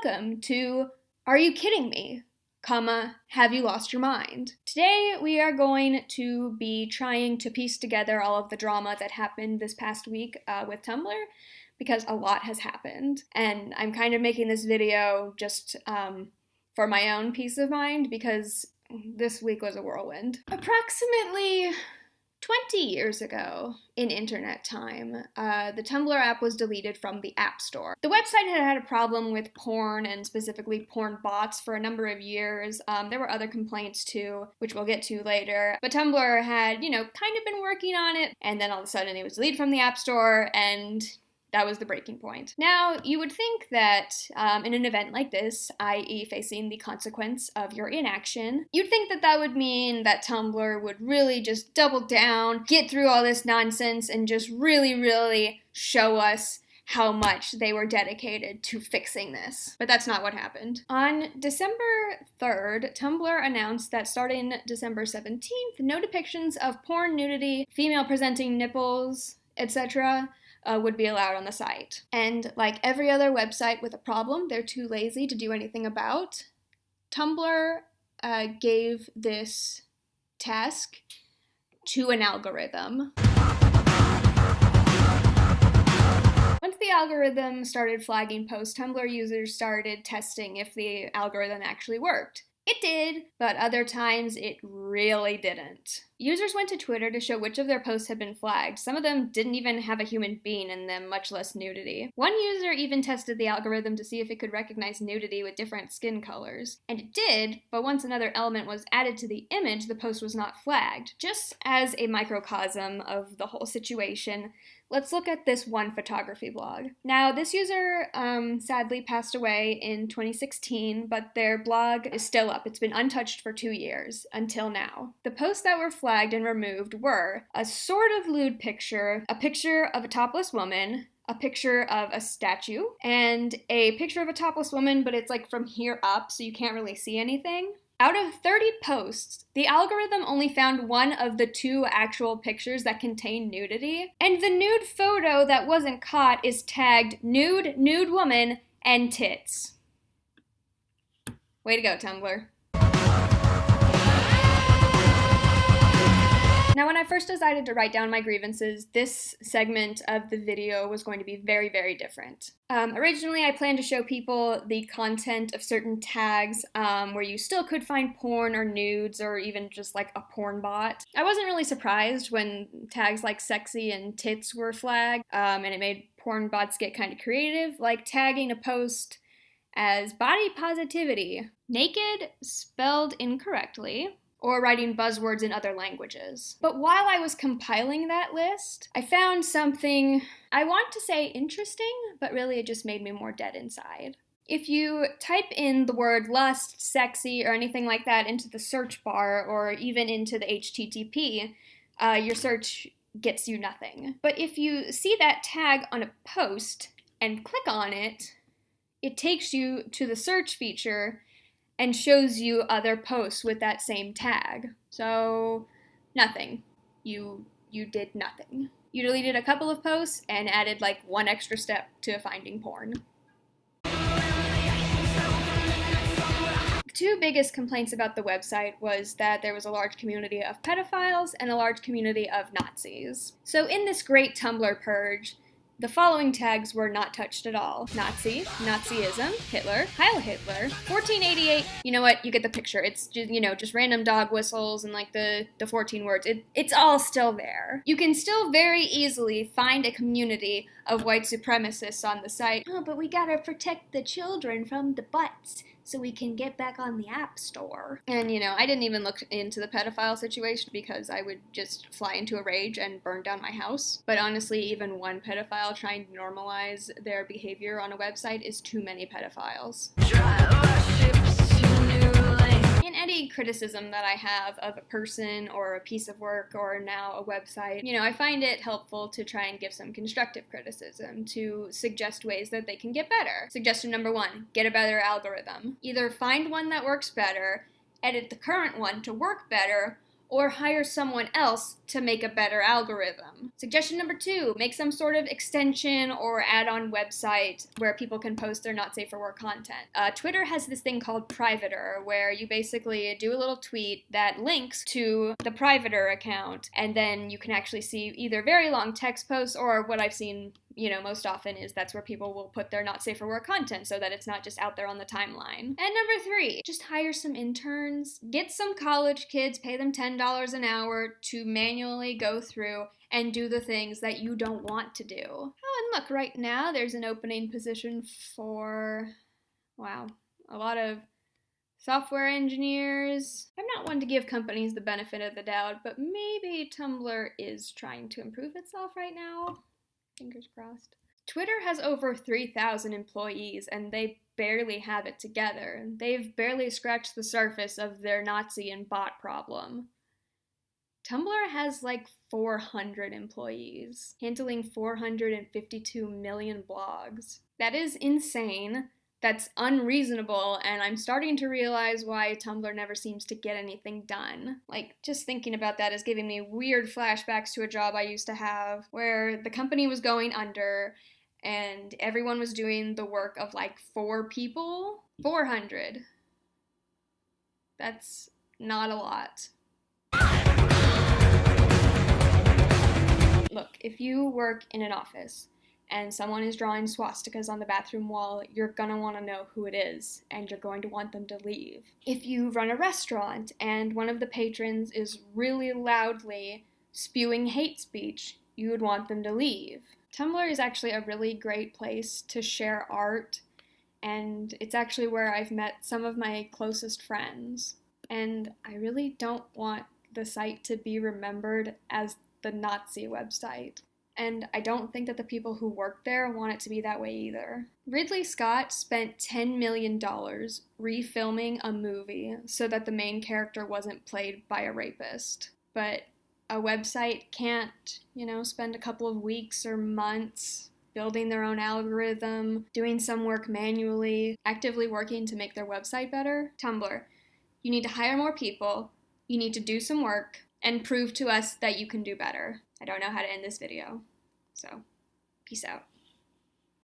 welcome to Are You Kidding Me? Have you lost your mind? Today we are going to be trying to piece together all of the drama that happened this past week with Tumblr, because a lot has happened, and I'm kind of making this video just for my own peace of mind because this week was a whirlwind. Approximately 20 years ago, in internet time, the Tumblr app was deleted from the App Store. The website had had a problem with porn, and specifically porn bots, for a number of years. There were other complaints too, which we'll get to later. But Tumblr had, kind of been working on it, and then all of a sudden it was deleted from the App Store, and that was the breaking point. Now, you would think that in an event like this, i.e. facing the consequence of your inaction, you'd think that that would mean that Tumblr would really just double down, get through all this nonsense, and just really show us how much they were dedicated to fixing this. But that's not what happened. On December 3rd, Tumblr announced that starting December 17th, no depictions of porn, nudity, female presenting nipples, etc., would be allowed on the site. And like every other website with a problem they're too lazy to do anything about, Tumblr gave this task to an algorithm. Once the algorithm started flagging posts, Tumblr users started testing if the algorithm actually worked. It did, but other times it really didn't. Users went to Twitter to show which of their posts had been flagged. Some of them didn't even have a human being in them, much less nudity. One user even tested the algorithm to see if it could recognize nudity with different skin colors. And it did, but once another element was added to the image, the post was not flagged. Just as a microcosm of the whole situation, let's look at this one photography blog. Now, this user sadly passed away in 2016, but their blog is still up. It's been untouched for 2 years, until now. The posts that were flagged and removed were a sort of lewd picture, a picture of a topless woman, a picture of a statue, and a picture of a topless woman, but it's like from here up, so you can't really see anything. Out of 30 posts, the algorithm only found one of the 2 actual pictures that contain nudity, and the nude photo that wasn't caught is tagged nude woman, and tits. Way to go, Tumblr. Now, when I first decided to write down my grievances, this segment of the video was going to be very different. Originally, I planned to show people the content of certain tags where you still could find porn or nudes or even just like a porn bot. I wasn't really surprised when tags like sexy and tits were flagged, and it made porn bots get kind of creative, like tagging a post as body positivity, naked spelled incorrectly, or writing buzzwords in other languages. But while I was compiling that list, I found something, I want to say interesting, but really it just made me more dead inside. If you type in the word lust, sexy, or anything like that into the search bar, or even into the HTTP, your search gets you nothing. But if you see that tag on a post and click on it, it takes you to the search feature and shows you other posts with that same tag. So, nothing. You did nothing. You deleted a couple of posts and added like one extra step to finding porn. The 2 biggest complaints about the website was that there was a large community of pedophiles and a large community of Nazis. So in this great Tumblr purge, the following tags were not touched at all. Nazi, Nazism, Hitler, Heil Hitler, 1488, you know what, you get the picture. It's just, just random dog whistles and like the 14 words. It's all still there. You can still very easily find a community of white supremacists on the site. Oh, but we gotta protect the children from the butts so we can get back on the App Store. And, I didn't even look into the pedophile situation because I would just fly into a rage and burn down my house. But honestly, even one pedophile trying to normalize their behavior on a website is too many pedophiles. In any criticism that I have of a person or a piece of work or now a website, I find it helpful to try and give some constructive criticism, to suggest ways that they can get better. Suggestion number 1, get a better algorithm. Either find one that works better, edit the current one to work better, or hire someone else to make a better algorithm. Suggestion number 2, make some sort of extension or add-on website where people can post their not safe for work content. Twitter has this thing called Privater, where you basically do a little tweet that links to the Privater account, and then you can actually see either very long text posts, or what I've seen most often is that's where people will put their not safe for work content so that it's not just out there on the timeline. And number 3, just hire some interns. Get some college kids, pay them $10 an hour to manually go through and do the things that you don't want to do. Oh, and look, right now there's an opening position for, a lot of software engineers. I'm not one to give companies the benefit of the doubt, but maybe Tumblr is trying to improve itself right now. Fingers crossed. Twitter has over 3,000 employees, and they barely have it together. They've barely scratched the surface of their Nazi and bot problem. Tumblr has like 400 employees, handling 452 million blogs. That is insane. That's unreasonable, and I'm starting to realize why Tumblr never seems to get anything done. Like, just thinking about that is giving me weird flashbacks to a job I used to have, where the company was going under, and everyone was doing the work of like 4 people. 400. That's not a lot. Look, if you work in an office, and someone is drawing swastikas on the bathroom wall, you're gonna want to know who it is, and you're going to want them to leave. If you run a restaurant and one of the patrons is really loudly spewing hate speech, you would want them to leave. Tumblr is actually a really great place to share art, and it's actually where I've met some of my closest friends. And I really don't want the site to be remembered as the Nazi website. And I don't think that the people who work there want it to be that way either. Ridley Scott spent $10 million refilming a movie so that the main character wasn't played by a rapist. But a website can't, spend a couple of weeks or months building their own algorithm, doing some work manually, actively working to make their website better. Tumblr, you need to hire more people, you need to do some work, and prove to us that you can do better. I don't know how to end this video, so peace out.